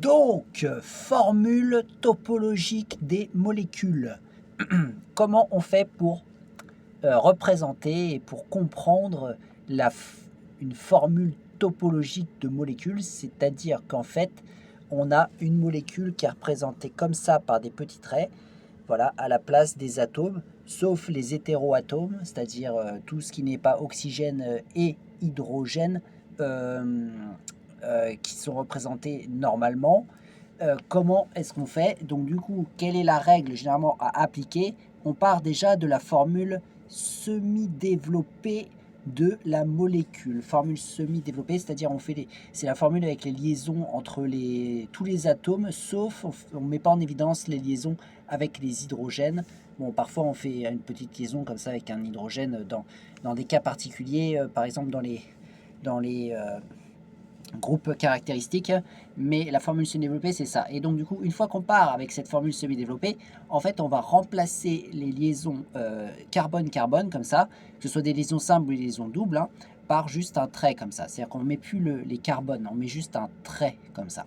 Donc, formule topologique des molécules. Comment on fait pour représenter et pour comprendre une formule topologique de molécules? C'est-à-dire qu'en fait, on a une molécule qui est représentée comme ça par des petits traits, voilà, à la place des atomes, sauf les hétéroatomes, c'est-à-dire tout ce qui n'est pas oxygène et hydrogène, qui sont représentés normalement. Comment est-ce qu'on fait? Donc du coup, quelle est la règle généralement à appliquer? On part déjà de la formule semi-développée de la molécule. Formule semi-développée, c'est-à-dire c'est la formule avec les liaisons entre tous les atomes, sauf on ne met pas en évidence les liaisons avec les hydrogènes. Bon, parfois on fait une petite liaison comme ça avec un hydrogène dans des cas particuliers, par exemple dans les groupes caractéristiques, mais la formule semi-développée, c'est ça. Et donc, du coup, une fois qu'on part avec cette formule semi-développée, en fait, on va remplacer les liaisons carbone-carbone, comme ça, que ce soit des liaisons simples ou des liaisons doubles, hein, par juste un trait, comme ça. C'est-à-dire qu'on ne met plus les carbones, on met juste un trait, comme ça.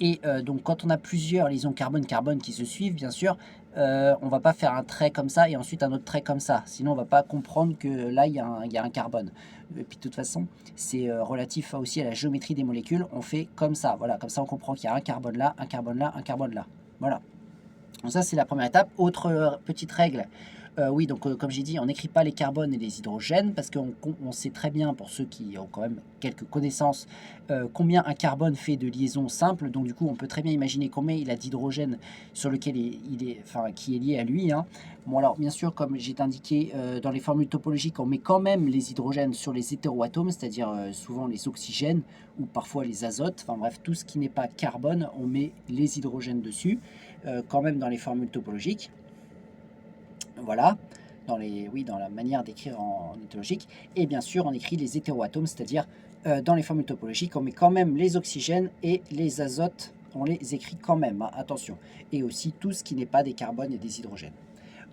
Et donc, quand on a plusieurs liaisons carbone-carbone qui se suivent, bien sûr, on ne va pas faire un trait comme ça et ensuite un autre trait comme ça. Sinon, on ne va pas comprendre que là, il y a un carbone. Et puis, de toute façon, c'est relatif aussi à la géométrie des molécules. On fait comme ça. Voilà, comme ça, on comprend qu'il y a un carbone là, un carbone là, un carbone là. Voilà. Donc ça, c'est la première étape. Autre petite règle. Oui, donc comme j'ai dit, on n'écrit pas les carbones et les hydrogènes parce qu'on sait très bien, pour ceux qui ont quand même quelques connaissances, combien un carbone fait de liaisons simples. Donc du coup, on peut très bien imaginer combien il a d'hydrogène sur lequel qui est lié à lui, hein. Bon alors, bien sûr, comme j'ai indiqué dans les formules topologiques, on met quand même les hydrogènes sur les hétéroatomes, c'est-à-dire souvent les oxygènes ou parfois les azotes. Enfin bref, tout ce qui n'est pas carbone, on met les hydrogènes dessus, quand même dans les formules topologiques. Voilà, dans la manière d'écrire en topologique. Et bien sûr, on écrit les hétéroatomes, c'est-à-dire dans les formules topologiques, on met quand même les oxygènes et les azotes, on les écrit quand même, hein, attention. Et aussi tout ce qui n'est pas des carbones et des hydrogènes.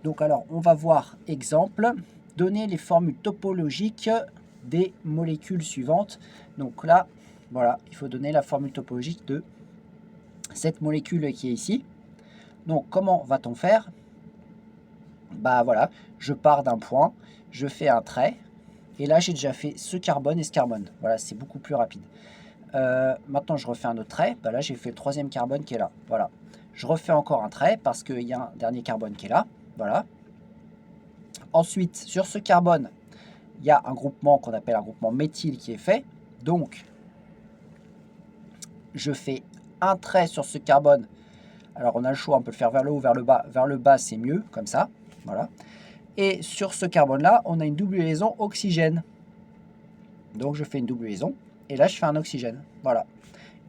Donc alors, on va voir exemple, donner les formules topologiques des molécules suivantes. Donc là, voilà, il faut donner la formule topologique de cette molécule qui est ici. Donc comment va-t-on faire? Bah voilà, je pars d'un point, je fais un trait, et là j'ai déjà fait ce carbone et ce carbone. Voilà, c'est beaucoup plus rapide. Maintenant je refais un autre trait, bah là j'ai fait le troisième carbone qui est là. Voilà, je refais encore un trait parce qu'il y a un dernier carbone qui est là. Voilà. Ensuite, sur ce carbone, il y a un groupement qu'on appelle un groupement méthyle qui est fait. Donc, je fais un trait sur ce carbone. Alors on a le choix, on peut le faire vers le haut ou vers le bas. Vers le bas, c'est mieux, comme ça. Voilà. Et sur ce carbone-là, on a une double liaison oxygène. Donc je fais une double liaison. Et là, je fais un oxygène. Voilà.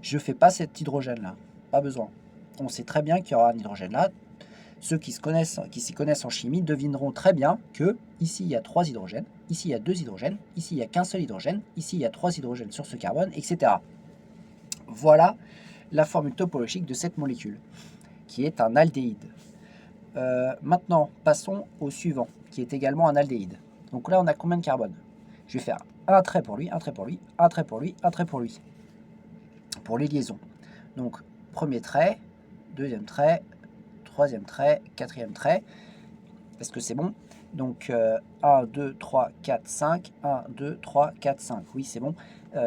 Je ne fais pas cet hydrogène-là. Pas besoin. On sait très bien qu'il y aura un hydrogène là. Ceux qui s'y connaissent en chimie devineront très bien que ici, il y a 3 hydrogènes. Ici, il y a 2 hydrogènes. Ici, il n'y a qu'un seul hydrogène. Ici, il y a 3 hydrogènes sur ce carbone, etc. Voilà la formule topologique de cette molécule, qui est un aldéhyde. Maintenant, passons au suivant, qui est également un aldéhyde. Donc là, on a combien de carbone? Je vais faire un trait pour lui, un trait pour lui, un trait pour lui, un trait pour lui. Pour les liaisons. Donc, premier trait, deuxième trait, troisième trait, quatrième trait. Est-ce que c'est bon? Donc, 1, 2, 3, 4, 5. 1, 2, 3, 4, 5. Oui, c'est bon.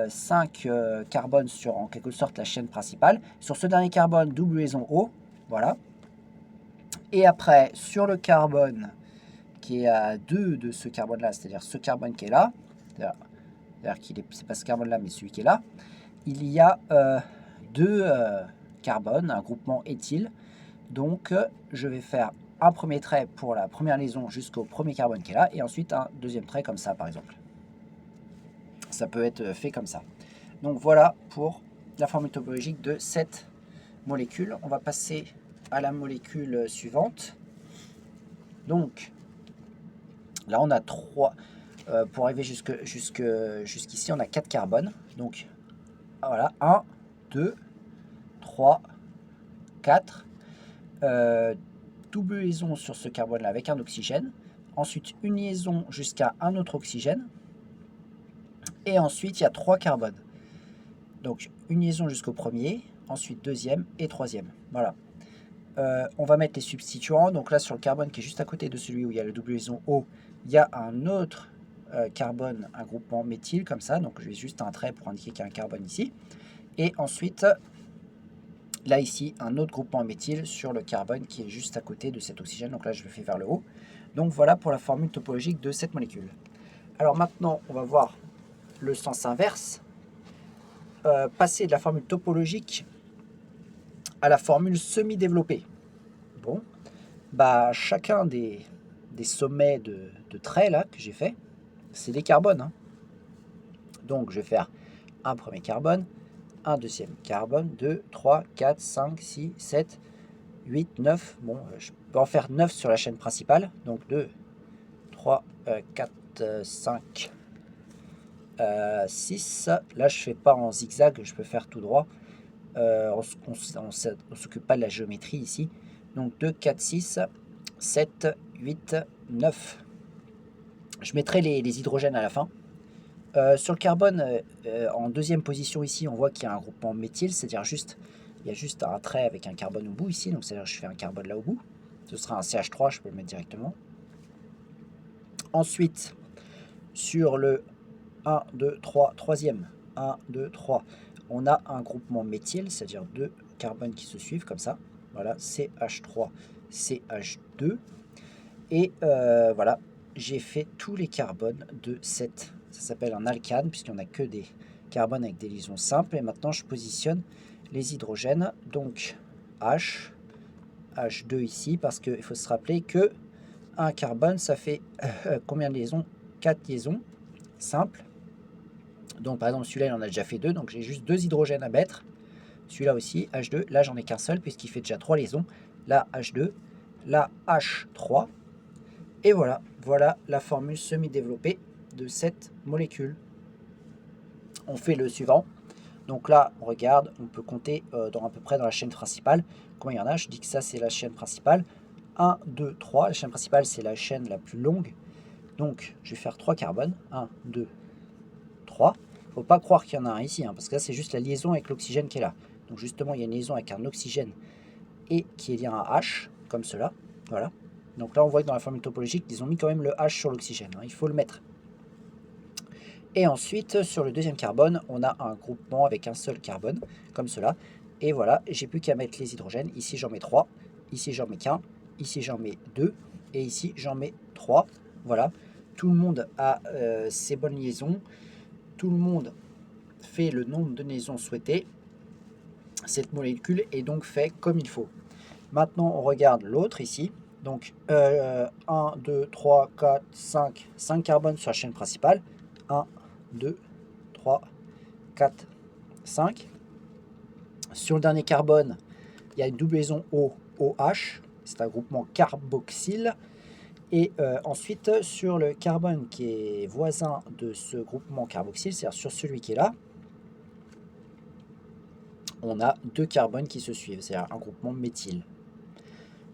5 carbones sur, en quelque sorte, la chaîne principale. Sur ce dernier carbone, double liaison O. Voilà. Et après, sur le carbone qui est à 2 de ce carbone-là, c'est-à-dire ce carbone qui est là, c'est-à-dire qu'il c'est pas ce carbone-là, mais celui qui est là, il y a 2 carbones, un groupement éthyle. Donc, je vais faire un premier trait pour la première liaison jusqu'au premier carbone qui est là, et ensuite un deuxième trait comme ça, par exemple. Ça peut être fait comme ça. Donc, voilà pour la formule topologique de cette molécule. On va passer à la molécule suivante. Donc, là, on a 3. Pour arriver jusqu'ici, on a 4 carbones. Donc, voilà, 1, 2, 3, 4. Double liaison sur ce carbone-là avec un oxygène. Ensuite, une liaison jusqu'à un autre oxygène. Et ensuite, il y a 3 carbones. Donc, une liaison jusqu'au premier. ensuite deuxième et troisième. Voilà. On va mettre les substituants. Donc là, sur le carbone qui est juste à côté de celui où il y a le double liaison O, il y a un autre carbone, un groupement méthyle, comme ça. Donc je vais juste un trait pour indiquer qu'il y a un carbone ici. Et ensuite, là ici, un autre groupement méthyle sur le carbone qui est juste à côté de cet oxygène. Donc là, je le fais vers le haut. Donc voilà pour la formule topologique de cette molécule. Alors maintenant, on va voir le sens inverse. Passer de la formule topologique à la formule semi-développée. Bon, bah chacun des sommets de traits là que j'ai fait, c'est des carbones. Hein. Donc je vais faire un premier carbone, un deuxième carbone, 2, 3, 4, 5, 6, 7, 8, 9. Bon, je peux en faire 9 sur la chaîne principale. Donc 2, 3, 4, 5, 6. Là, je ne fais pas en zigzag, je peux faire tout droit. On ne s'occupe pas de la géométrie ici. Donc 2, 4, 6, 7, 8, 9. Je mettrai les hydrogènes à la fin. Sur le carbone, en deuxième position ici, on voit qu'il y a un groupement méthyle, c'est-à-dire il y a juste un trait avec un carbone au bout ici, donc c'est-à-dire que je fais un carbone là au bout. Ce sera un CH3, je peux le mettre directement. Ensuite, sur le 1, 2, 3, troisième, 1, 2, 3, on a un groupement méthyle, c'est-à-dire deux carbones qui se suivent comme ça. Voilà, CH3, CH2. Et voilà, j'ai fait tous les carbones de cette. Ça s'appelle un alcane, puisqu'il n'y en a que des carbones avec des liaisons simples. Et maintenant, je positionne les hydrogènes. Donc, H, H2 ici, parce qu'il faut se rappeler que un carbone, ça fait combien de liaisons? 4 liaisons simples. Donc, par exemple, celui-là, il en a déjà fait 2. Donc, j'ai juste 2 hydrogènes à mettre. Celui-là aussi, H2. Là, j'en ai qu'un seul, puisqu'il fait déjà 3 liaisons. Là, H2. Là, H3. Et voilà, voilà la formule semi-développée de cette molécule. On fait le suivant. Donc là, on regarde, on peut compter dans à peu près dans la chaîne principale. Combien il y en a? Je dis que ça, c'est la chaîne principale. 1, 2, 3. La chaîne principale, c'est la chaîne la plus longue. Donc, je vais faire 3 carbones. 1, 2, 3. Il ne faut pas croire qu'il y en a un ici, hein, parce que là, c'est juste la liaison avec l'oxygène qui est là. Donc justement, il y a une liaison avec un oxygène et qui est lié à un H, comme cela. Voilà. Donc là, on voit que dans la formule topologique, ils ont mis quand même le H sur l'oxygène. Hein, il faut le mettre. Et ensuite, sur le deuxième carbone, on a un groupement avec un seul carbone, comme cela. Et voilà, j'ai plus qu'à mettre les hydrogènes. Ici, j'en mets 3. Ici, j'en mets qu'un. Ici, j'en mets 2. Et ici, j'en mets 3. Voilà. Tout le monde a ses bonnes liaisons. Tout le monde fait le nombre de liaisons souhaitées. Cette molécule est donc faite comme il faut. Maintenant, on regarde l'autre ici. Donc 1, 2, 3, 4, 5, 5 carbones sur la chaîne principale. 1, 2, 3, 4, 5. Sur le dernier carbone, il y a une double liaison OH. C'est un groupement carboxyle. Et ensuite, sur le carbone qui est voisin de ce groupement carboxyle, c'est-à-dire sur celui qui est là, on a deux carbones qui se suivent, c'est-à-dire un groupement méthyle.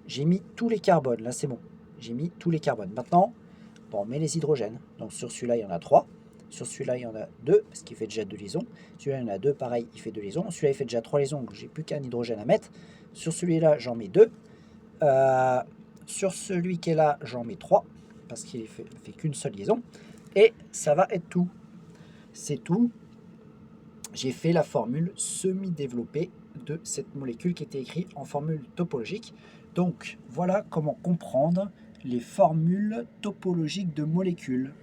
J'ai mis tous les carbones, là c'est bon. J'ai mis tous les carbones. Maintenant, bon, on met les hydrogènes. Donc sur celui-là, il y en a 3. Sur celui-là, il y en a 2, parce qu'il fait déjà 2 liaisons. Celui-là, il y en a 2, pareil, il fait 2 liaisons. Celui-là, il fait déjà 3 liaisons, donc j'ai plus qu'un hydrogène à mettre. Sur celui-là, j'en mets 2. Sur celui qui est là, j'en mets 3, parce qu'il ne fait qu'une seule liaison. Et ça va être tout. C'est tout. J'ai fait la formule semi-développée de cette molécule qui était écrite en formule topologique. Donc voilà comment comprendre les formules topologiques de molécules.